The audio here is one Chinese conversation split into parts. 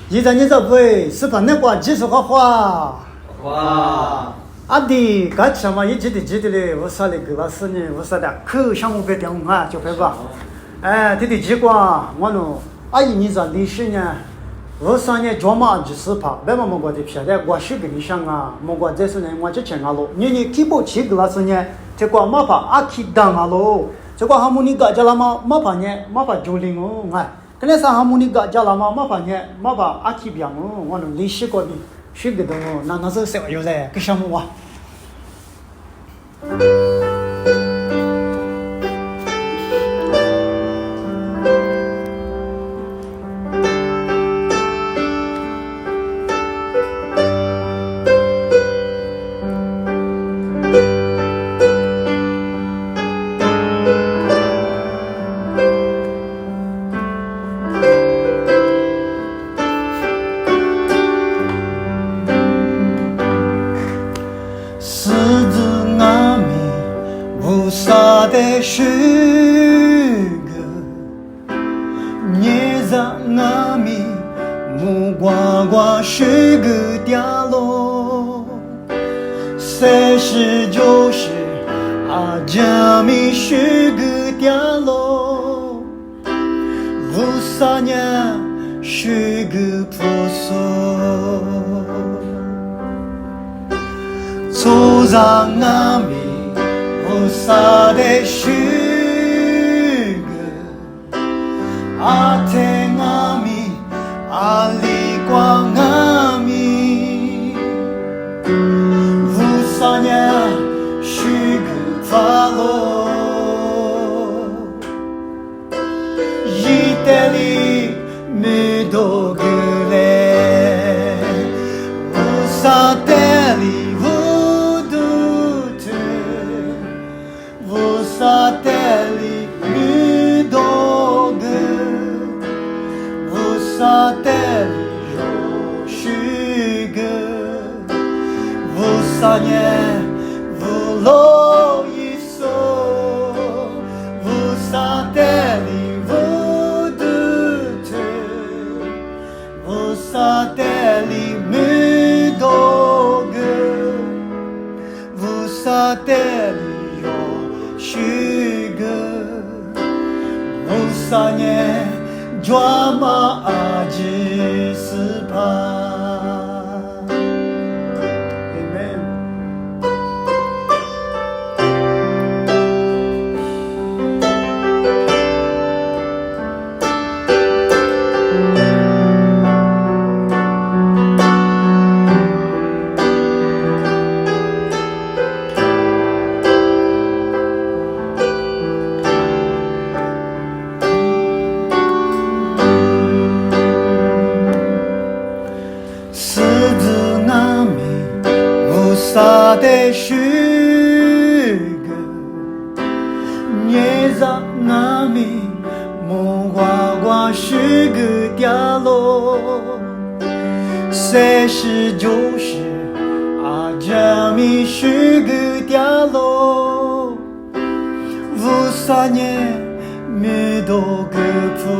现在你这位是把那个技术好花。哇！阿弟，干什么？一记的嘞，我说那个老师呢，我说的口项目别定啊，就会吧。哎，这结果我弄阿姨你这历史呢，我说呢专门就是怕，别么个的偏的，我是跟你想啊，么个这是呢，我就听啊喽。你基本去个老师呢，这个没怕阿去当啊喽，这个哈姆尼个叫了嘛，没怕呢，没怕就灵哦，哎。可能是哈姆尼个叫了嘛，没怕呢，没怕阿去变哦，我弄历史个的，是个的哦，那是谁有嘞？个项目啊？的是个捏着阿米木瓜瓜是个掉落，三十就是阿加米是个掉落，五三年是个婆娑，走上阿米。萨的是个阿天阿米阿里光阿米，乌萨尼是个法罗，意大利没多个嘞，乌萨德里。Sateli müdogu bu sateli joşugu bu sanye bu loyiso bu sateli vudutu bu sateli müdogu bu sateli是个无三年抓马阿吉斯帕。萨的是个捏着阿米木瓜瓜是个掉落，三十就是阿加米是个掉落，五三年没多个破，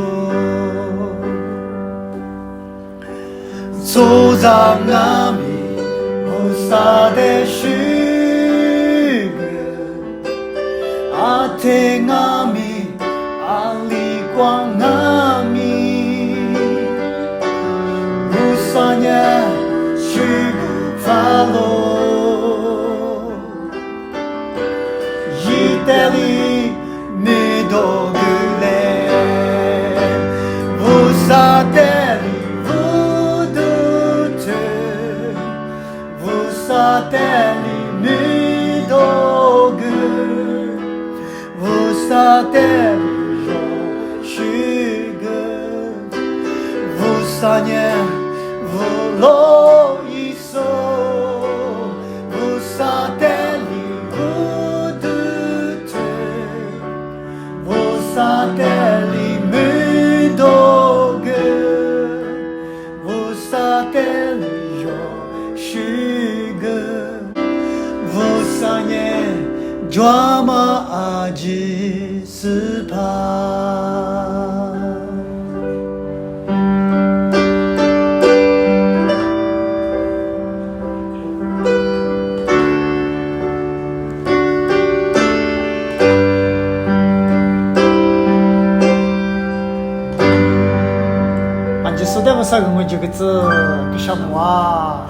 走上阿米。萨的是个阿天阿米阿里光阿米，乌萨尼是个法罗，意大利没多个嘞，乌萨德里。Sateli müdogu bu sateli joşugu bu sanye bu loyiso bu sateli vudutu bu sateli müdogu bu sateli joşugu五三年抓马阿吉斯帕。是的，我啥个我这个字，个什么啊？